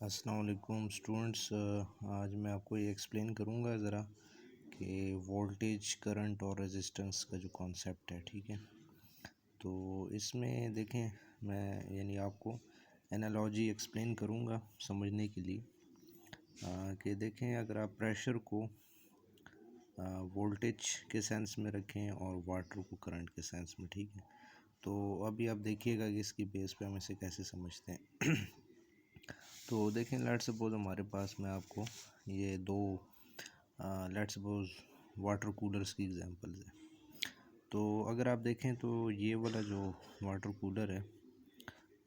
अस्सलाम वालेकुम स्टूडेंट्स। आज मैं आपको ये एक्सप्लेन करूँगा ज़रा कि वोल्टेज करंट और रेजिस्टेंस का जो कॉन्सेप्ट है, ठीक है। तो इसमें देखें, मैं आपको एनालॉजी एक्सप्लेन करूँगा समझने के लिए कि देखें, अगर आप प्रेशर को वोल्टेज के सेंस में रखें और वाटर को करंट के सेंस में, ठीक है। तो अभी आप देखिएगा कि इसकी बेस पे हम इसे कैसे समझते हैं। तो देखें, लेट्स सपोज हमारे पास में आपको ये दो लेट्स सपोज वाटर कूलर्स की एग्जांपल्स है। तो अगर आप देखें तो ये वाला जो वाटर कूलर है,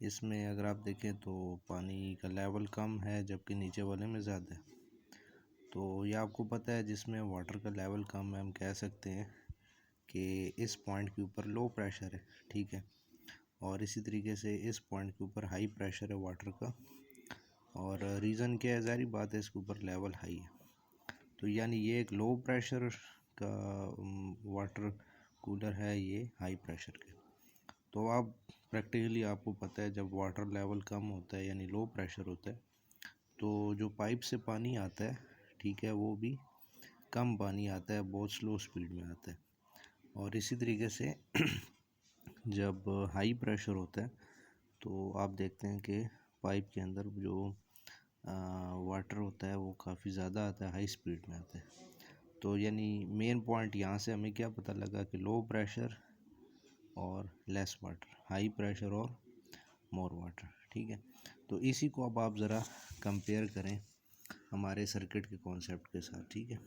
इसमें अगर आप देखें तो पानी का लेवल कम है जबकि नीचे वाले में ज़्यादा है। तो ये आपको पता है, जिसमें वाटर का लेवल कम है हम कह सकते हैं कि इस पॉइंट के ऊपर लो प्रेशर है, ठीक है। और इसी तरीके से इस पॉइंट के ऊपर हाई प्रेशर है वाटर का, और रीज़न क्या है, ज़ाहिर बात है इसके ऊपर लेवल हाई है। तो यानी ये एक लो प्रेशर का वाटर कूलर है, ये हाई प्रेशर के। तो आप प्रैक्टिकली आपको पता है, जब वाटर लेवल कम होता है यानी लो प्रेशर होता है, तो जो पाइप से पानी आता है, ठीक है, वो भी कम पानी आता है, बहुत स्लो स्पीड में आता है। और इसी तरीके से जब हाई प्रेशर होता है तो आप देखते हैं कि पाइप के अंदर जो वाटर होता है वो काफ़ी ज़्यादा आता है, हाई स्पीड में आता है। तो यानी मेन पॉइंट यहाँ से हमें क्या पता लगा कि लो प्रेशर और लेस वाटर, हाई प्रेशर और मोर वाटर, ठीक है। तो इसी को अब आप ज़रा कंपेयर करें हमारे सर्किट के कॉन्सेप्ट के साथ, ठीक है।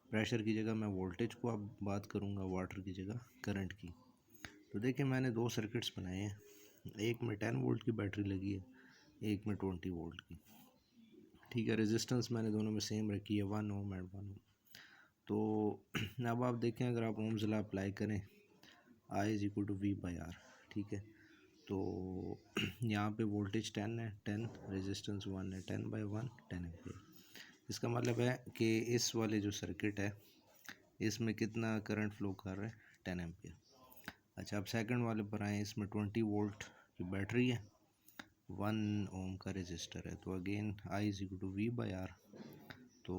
प्रेशर की जगह मैं वोल्टेज को अब बात करूँगा, वाटर की जगह करंट की। तो देखिए, मैंने दो सर्किट्स बनाए हैं, एक में 10 वोल्ट की बैटरी लगी है, एक में 20 वोल्ट की, ठीक है। रेजिस्टेंस मैंने दोनों में सेम रखी है, 1 ओम एंड 1 ओम। तो अब आप देखें, अगर आप ओम्स लॉ अप्लाई करें, I is equal to V by R, ठीक है। तो यहाँ पे वोल्टेज 10 है, 10, रेजिस्टेंस 1 है, 10 बाई 1 10 एम्पीयर। इसका मतलब है कि इस वाले जो सर्किट है इसमें कितना करंट फ्लो कर रहा है, 10 एम्पीयर। अच्छा, अब सेकंड वाले पर आए, इसमें 20 वोल्ट की बैटरी है, 1 ओम का रेजिस्टर है। तो again I is equal to V by R. तो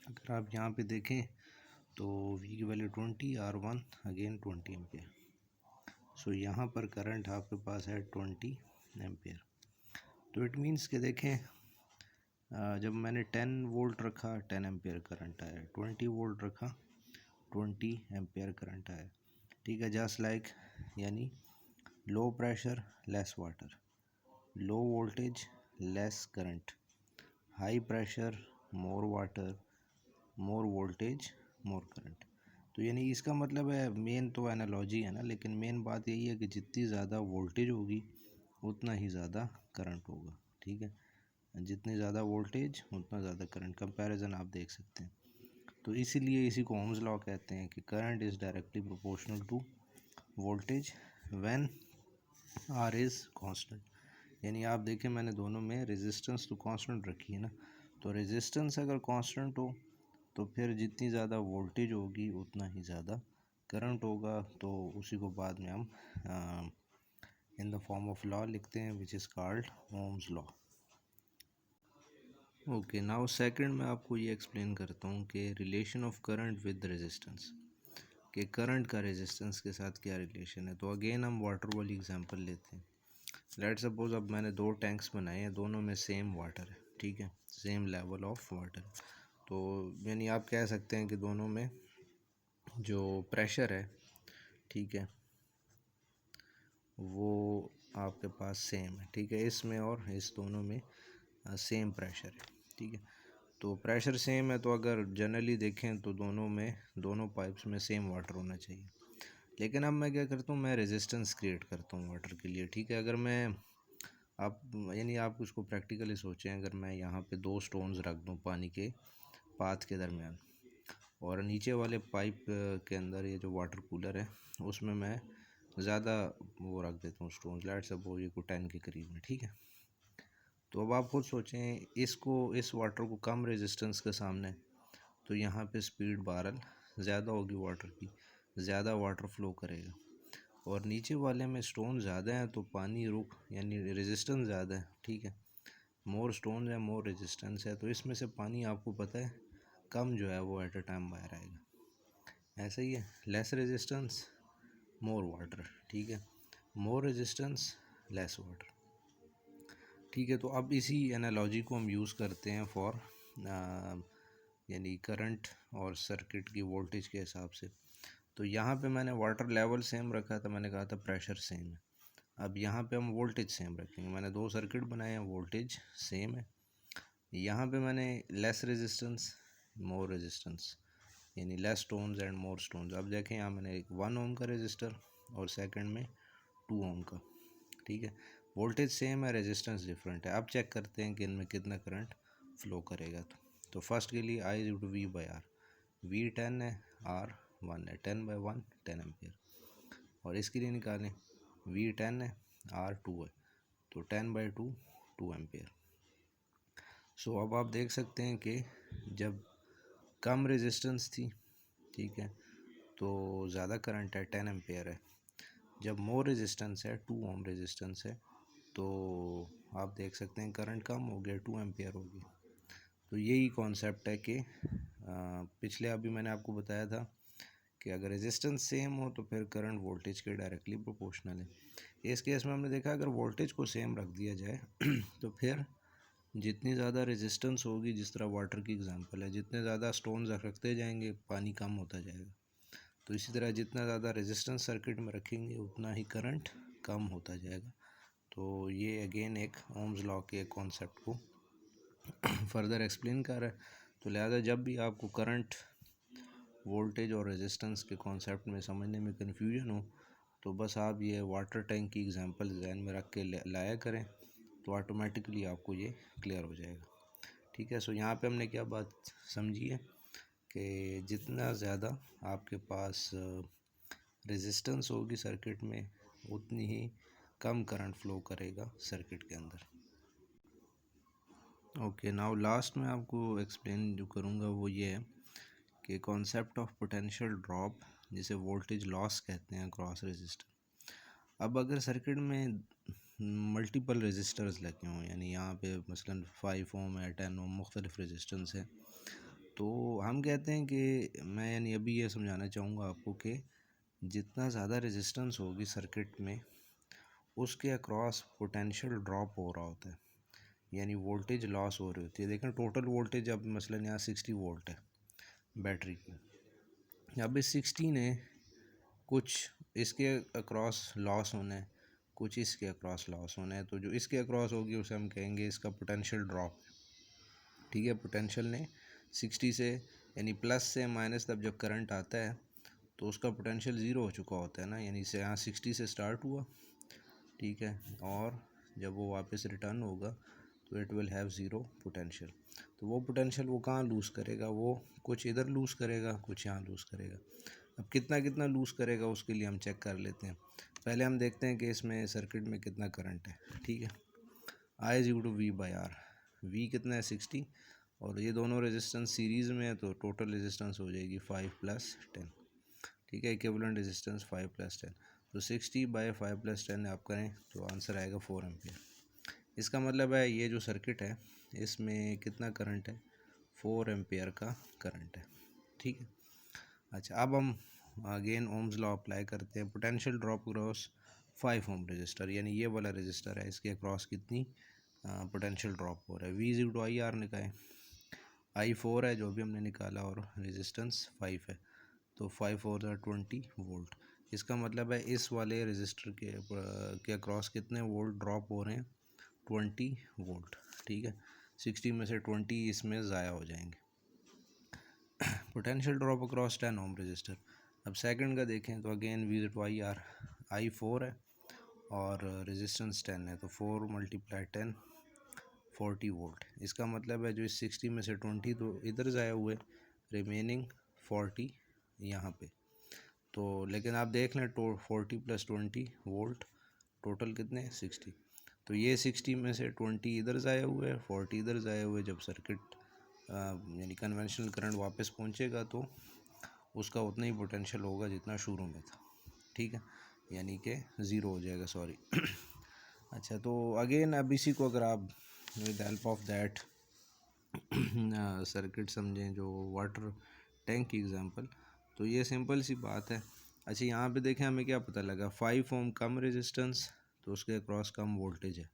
अगर आप यहाँ पे देखें तो वी की वैल्यू 20, R1 अगेन 20 एम्पियर। सो यहाँ पर करंट आपके पास है 20 एम्पियर। तो इट मीन्स के देखें, जब मैंने 10 वोल्ट रखा 10 एम्पियर करंट आया, 20 वोल्ट रखा 20 एम्पियर करंट आया, ठीक है। जस्ट लाइक यानी low pressure less water, low voltage less current, high pressure more water, more voltage more current. तो यानी इसका मतलब है, मेन तो एनालॉजी है ना, लेकिन मेन बात यही है कि जितनी ज़्यादा वोल्टेज होगी उतना ही ज़्यादा करंट होगा, ठीक है। जितनी ज़्यादा वोल्टेज उतना ज़्यादा करंट, कंपैरिजन आप देख सकते हैं। तो इसीलिए इसी को ओम्स लॉ कहते हैं कि current is directly proportional to voltage when R is constant. यानी आप देखें, मैंने दोनों में रेजिस्टेंस तो कांस्टेंट रखी है ना। तो रेजिस्टेंस अगर कांस्टेंट हो तो फिर जितनी ज़्यादा वोल्टेज होगी उतना ही ज़्यादा करंट होगा। तो उसी को बाद में हम in the form of law लिखते हैं, which is called Ohm's law. Okay, now second में आपको ये एक्सप्लेन करता हूँ कि relation of current with resistance, कि करंट का रेजिस्टेंस के साथ क्या रिलेशन है। तो अगेन हम वाटर वाली एग्जांपल लेते हैं। लेट्स सपोज अब मैंने दो टैंक्स बनाए हैं, दोनों में सेम वाटर है, ठीक है, सेम लेवल ऑफ वाटर। तो यानी आप कह सकते हैं कि दोनों में जो प्रेशर है, ठीक है, वो आपके पास सेम है, ठीक है। इसमें और इस दोनों में सेम प्रेशर है, ठीक है। तो प्रेशर सेम है, तो अगर जनरली देखें तो दोनों में, दोनों पाइप्स में सेम वाटर होना चाहिए। लेकिन अब मैं क्या करता हूँ, मैं रेजिस्टेंस क्रिएट करता हूँ वाटर के लिए, ठीक है। अगर मैं आप आप उसको प्रैक्टिकली सोचें, अगर मैं यहाँ पे दो स्टोन्स रख दूँ पानी के पाथ के दरमियान, और नीचे वाले पाइप के अंदर ये जो वाटर कूलर है उसमें मैं ज़्यादा वो रख देता हूँ स्टोन्स, लेट्स सपोज ये को 10 के करीब में, ठीक है। तो अब आप खुद सोचें, इस वाटर को कम रेजिस्टेंस के सामने, तो यहाँ पे स्पीड बहरहाल ज़्यादा होगी वाटर की, ज़्यादा वाटर फ्लो करेगा। और नीचे वाले में स्टोन ज़्यादा हैं तो पानी रुक यानी रेजिस्टेंस ज़्यादा है, ठीक है। मोर स्टोन है मोर रेजिस्टेंस है, तो इसमें से पानी आपको पता है कम जो है वो एट अ टाइम बाहर आएगा। ऐसा ही है, लेस रेजिस्टेंस मोर वाटर, ठीक है, मोर रेजिस्टेंस लेस वाटर, ठीक है। तो अब इसी एनालॉजी को हम यूज़ करते हैं फॉर यानी करंट और सर्किट की वोल्टेज के हिसाब से। तो यहाँ पे मैंने वाटर लेवल सेम रखा था, मैंने कहा था प्रेशर सेम है। अब यहाँ पे हम वोल्टेज सेम रखेंगे, मैंने दो सर्किट बनाए हैं, वोल्टेज सेम है। यहाँ पे मैंने लेस रेजिस्टेंस मोर रेजिस्टेंस यानी less stones and more stones. अब देखें यहाँ मैंने एक 1 ओम का रजिस्टर और सेकंड में 2 ओम का, ठीक है। वोल्टेज सेम है, रेजिस्टेंस डिफरेंट है। अब चेक करते हैं कि इनमें कितना करंट फ्लो करेगा। तो फर्स्ट के लिए I is to V by R, V 10 है आर 1 है, 10/1 10 एम्पियर। और इसके लिए निकालें, वी 10 है आर 2 है, तो 10/2 2 एम्पियर। सो अब आप देख सकते हैं कि जब कम रेजिस्टेंस थी, ठीक है, तो ज़्यादा करंट है 10 एम्पियर है। जब मोर रेजिस्टेंस है 2 ओम रेजिस्टेंस है, तो आप देख सकते हैं करंट कम हो गया, 2 एम्पियर हो गया। तो यही कॉन्सेप्ट है कि पिछले अभी मैंने आपको बताया था कि अगर रेजिस्टेंस सेम हो तो फिर करंट वोल्टेज के डायरेक्टली प्रोपोर्शनल है। इस केस में हमने देखा अगर वोल्टेज को सेम रख दिया जाए तो फिर जितनी ज़्यादा रेजिस्टेंस होगी, जिस तरह वाटर की एग्जांपल है, जितने ज़्यादा स्टोन्स रखते जाएंगे पानी कम होता जाएगा। तो इसी तरह जितना ज़्यादा रेजिस्टेंस सर्किट में रखेंगे उतना ही करंट कम होता जाएगा। तो ये अगेन एक ओम्स लॉ के कॉन्सेप्ट को फर्दर एक्सप्लेन कर रहा है। तो लिहाजा जब भी आपको करंट, वोल्टेज और रेजिस्टेंस के कॉन्सेप्ट में समझने में कन्फ्यूजन हो, तो बस आप ये वाटर टैंक की एग्जांपल जहन में रख के लाया करें, तो ऑटोमेटिकली आपको ये क्लियर हो जाएगा, ठीक है। सो यहाँ पे हमने क्या बात समझी है कि जितना ज़्यादा आपके पास रेजिस्टेंस होगी सर्किट में, उतनी ही कम करंट फ्लो करेगा सर्किट के अंदर। ओके, नाउ लास्ट में आपको एक्सप्लेन जो करूँगा वो ये है कि कॉन्सेप्ट ऑफ पोटेंशियल ड्रॉप, जिसे वोल्टेज लॉस कहते हैं क्रॉस रेजिस्टर। अब अगर सर्किट में मल्टीपल रेजिस्टर्स लगे हों, यानी यहाँ पे मसलन 5 ओम है, 10 ओम, मुख्तलिफ रेजिस्टेंस है, तो हम कहते हैं कि मैं यानी अभी ये समझाना चाहूँगा आपको कि जितना ज़्यादा रेजिस्टेंस होगी सर्किट में, उसके अक्रॉस पोटेंशियल ड्रॉप हो रहा होता है, यानी वोल्टेज लॉस हो रही होती है। देखें टोटल वोल्टेज अब मसलन यहाँ 60 वोल्ट है बैटरी की, अब इस 60 ने कुछ इसके अक्रॉस लॉस होना है, कुछ इसके अक्रॉस लॉस होना है। तो जो इसके अक्रॉस होगी उसे हम कहेंगे इसका पोटेंशियल ड्रॉप, ठीक है। पोटेंशियल ने 60 से यानी प्लस से माइनस तब जब करंट आता है तो उसका पोटेंशियल ज़ीरो हो चुका होता है ना, यानी से यहाँ 60 से स्टार्ट हुआ, ठीक है, और जब वो वापस रिटर्न होगा तो it will have zero potential. तो वो पोटेंशियल वो कहाँ लूज़ करेगा, वो कुछ इधर लूज़ करेगा, कुछ यहाँ लूज़ करेगा। अब कितना कितना लूज़ करेगा उसके लिए हम चेक कर लेते हैं। पहले हम देखते हैं कि इसमें सर्किट में कितना करंट है, ठीक है। I is equal to V by R, V कितना है 60, और ये दोनों रेजिस्टेंस सीरीज़ में है तो टोटल रेजिस्टेंस हो जाएगी 5 + 10, ठीक है, इक्विवेलेंट रेजिस्टेंस 5 + 10। तो 60/5 + 10 आप करें तो आंसर आएगा 4 एम्पियर। इसका मतलब है ये जो सर्किट है इसमें कितना करंट है, 4 एम्पियर का करंट है, ठीक है। अच्छा, अब हम अगेन ओम्स लॉ अप्लाई करते हैं। Potential drop cross 5 ohm resistor, यानी ये वाला रजिस्टर है, इसके अक्रॉस कितनी पोटेंशियल ड्रॉप हो रहा है। V is equal to I R निकालें, आई 4 है जो भी हमने निकाला और रेजिस्टेंस 5 है, तो 5 4 20 वोल्ट। इसका मतलब है इस वाले रजिस्टर के अक्रॉस कितने वोल्ट ड्रॉप हो रहे हैं, 20 वोल्ट, ठीक है। 60 में से 20 इसमें ज़ाया हो जाएंगे। Potential drop across 10 ohm resistor. अब सेकंड का देखें तो again V to I R, I 4 है और रेजिस्टेंस 10 है, तो 4 × 10 40 वोल्ट। इसका मतलब है जो इस 60 में से 20 तो इधर ज़ाया हुए, रिमेनिंग 40 यहाँ पे। तो लेकिन आप देख लें तो 40 + 20 वोल्ट, टोटल कितने 60। तो ये 60 में से 20 इधर ज़ाया हुए, 40 इधर ज़ाया हुए। जब सर्किट यानी कन्वेंशनल करंट वापस पहुंचेगा तो उसका उतना ही पोटेंशियल होगा जितना शुरू में था, ठीक है। यानी कि ज़ीरो हो जाएगा, सॉरी। अच्छा, तो अगेन अब इसी को अगर आप with help of that circuit समझें, जो वाटर टैंक की एग्जांपल, तो ये सिंपल सी बात है। अच्छा, यहाँ पे देखें हमें क्या पता लगा, 5 ओम कम रेजिस्टेंस, तो उसके अक्रॉस कम वोल्टेज है।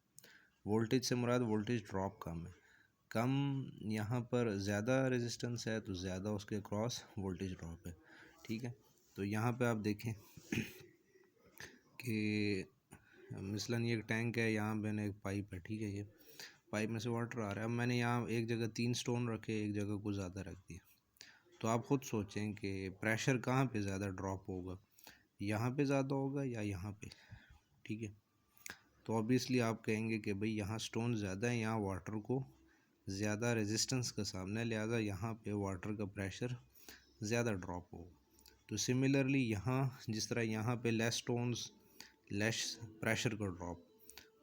वोल्टेज से मुराद वोल्टेज ड्रॉप कम है। कम यहाँ पर ज़्यादा रेजिस्टेंस है तो ज़्यादा उसके अक्रॉस वोल्टेज ड्रॉप है, ठीक है। तो यहाँ पे आप देखें कि मिसलन ये एक टैंक है, यहाँ मैंने एक पाइप है, ठीक है, ये पाइप में से वाटर आ रहा है। अब मैंने यहाँ एक जगह 3 स्टोन रखे, एक जगह कुछ ज़्यादा रख दिया, तो आप ख़ुद सोचें कि प्रेशर कहाँ पे ज़्यादा ड्रॉप होगा, यहाँ पे ज़्यादा होगा या यहाँ पे, ठीक है। तो ऑब्वियसली आप कहेंगे कि भाई यहाँ स्टोन ज़्यादा है, यहाँ वाटर को ज़्यादा रेजिस्टेंस का सामना है, लिहाजा यहाँ पे वाटर का प्रेशर ज़्यादा ड्रॉप होगा। तो सिमिलरली यहाँ जिस तरह यहाँ पे लेस स्टोन्स लेस प्रेशर का ड्रॉप,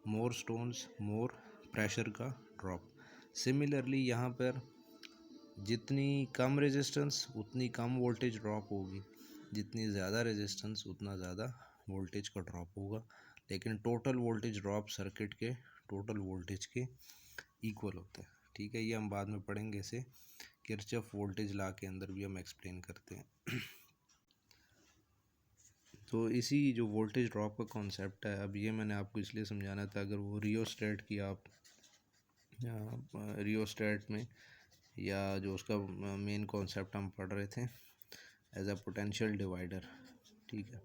मोर स्टोन्स मोर प्रेशर का ड्रॉप। सिमिलरली यहाँ पर जितनी कम रेजिस्टेंस उतनी कम वोल्टेज ड्रॉप होगी, जितनी ज़्यादा रेजिस्टेंस उतना ज़्यादा वोल्टेज का ड्रॉप होगा, लेकिन टोटल वोल्टेज ड्रॉप सर्किट के टोटल वोल्टेज के इक्वल होता है, ठीक है। ये हम बाद में पढ़ेंगे, इसे किरचॉफ वोल्टेज लॉ के अंदर भी हम एक्सप्लेन करते हैं। तो इसी जो वोल्टेज ड्रॉप का कॉन्सेप्ट है, अब ये मैंने आपको इसलिए समझाना था, अगर वो रियोस्टेट की आप रियोस्टेट में या जो उसका मेन कॉन्सेप्ट हम पढ़ रहे थे एज अ पोटेंशियल डिवाइडर, ठीक है।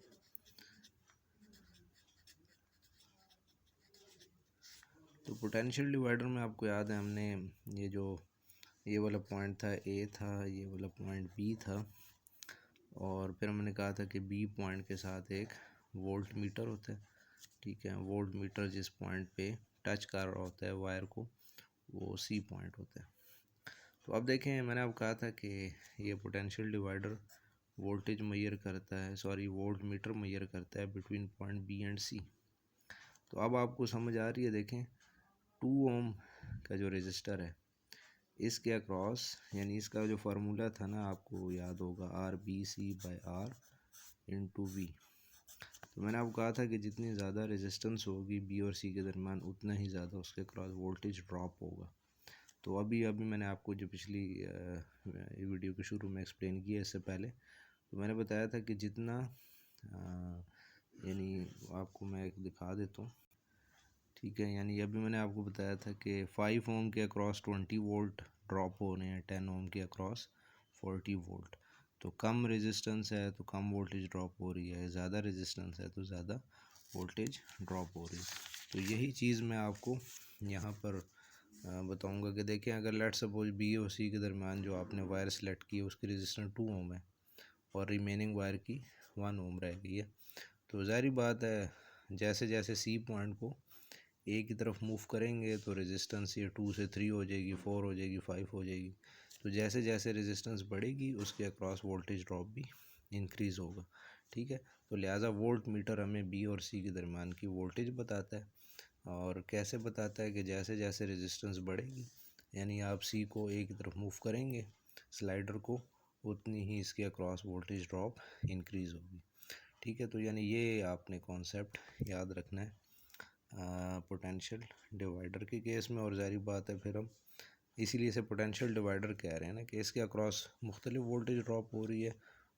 तो पोटेंशियल डिवाइडर में आपको याद है हमने ये वाला पॉइंट था ए था, ये वाला पॉइंट बी था, और फिर हमने कहा था कि बी पॉइंट के साथ एक वोल्ट मीटर होता है, ठीक है। वोल्ट मीटर जिस पॉइंट पे टच कर रहा होता है वायर को, वो सी पॉइंट होता है। तो अब देखें, मैंने आपको कहा था कि ये पोटेंशियल डिवाइडर वोल्टेज मेजर करता है, सॉरी वोल्ट मीटर मेजर करता है बिटवीन पॉइंट बी एंड सी। तो अब आपको समझ आ रही है, देखें 2 ओम का जो रेजिस्टर है, इसके अक्रॉस, यानी इसका जो फार्मूला था ना, आपको याद होगा, R B C by R into V. तो मैंने आपको कहा था कि जितनी ज़्यादा रेजिस्टेंस होगी बी और सी के दरमियान, उतना ही ज़्यादा उसके अक्रॉस वोल्टेज ड्रॉप होगा। तो अभी मैंने आपको जो पिछली वीडियो के शुरू में एक्सप्लेन किया, इससे पहले तो मैंने बताया था कि जितना यानी आपको मैं एक दिखा देता हूँ, ठीक है। यानी अभी मैंने आपको बताया था कि 5 ओम के अक्रॉस 20 वोल्ट ड्रॉप हो रहे हैं, 10 ओम के अक्रॉस 40 वोल्ट। तो कम रेजिस्टेंस है तो कम वोल्टेज ड्रॉप हो रही है, ज़्यादा रेजिस्टेंस है तो ज़्यादा वोल्टेज ड्रॉप हो रही है। तो यही चीज़ मैं आपको यहाँ पर बताऊंगा कि देखें, अगर लेट सपोज बी और सी के दरमियान जो आपने वायर सेलेक्ट की है उसकी रेजिस्टेंस 2 ओम है और रिमेनिंग वायर की 1 ओम रह गई है, तो ज़ाहिर बात है जैसे जैसे सी पॉइंट को ए की तरफ मूव करेंगे तो रेजिस्टेंस ये 2 से 3 हो जाएगी, 4 हो जाएगी, 5 हो जाएगी। तो जैसे जैसे रेजिस्टेंस बढ़ेगी उसके अक्रॉस वोल्टेज ड्रॉप भी इंक्रीज़ होगा, ठीक है। तो लिहाजा वोल्ट मीटर हमें बी और सी के दरमियान की वोल्टेज बताता है, और कैसे बताता है कि जैसे जैसे रेजिस्टेंस बढ़ेगी, यानी आप सी को ए की तरफ मूव करेंगे स्लाइडर को, उतनी ही इसके अक्रॉस वोल्टेज ड्रॉप इंक्रीज़ होगी, ठीक है। तो यानी ये आपने कॉन्सेप्ट याद रखना है पोटेंशियल डिवाइडर के केस में। और ज़ाहिर बात है फिर हम इसीलिए इसे पोटेंशियल डिवाइडर कह रहे हैं ना, कि इसके अक्रॉस मुख्तलिफ वोल्टेज ड्रॉप हो रही है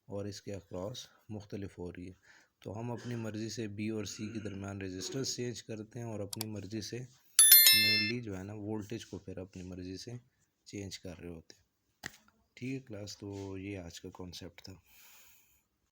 और इसके अक्रॉस मुख्तलिफ हो रही है। तो हम अपनी मर्ज़ी से बी और सी के दरमियान रेजिस्टेंस चेंज करते हैं और अपनी मर्ज़ी से मेनली जो है ना वोल्टेज को फिर अपनी मर्ज़ी से चेंज कर रहे होते हैं, ठीक है क्लास। तो ये आज का कॉन्सेप्ट था।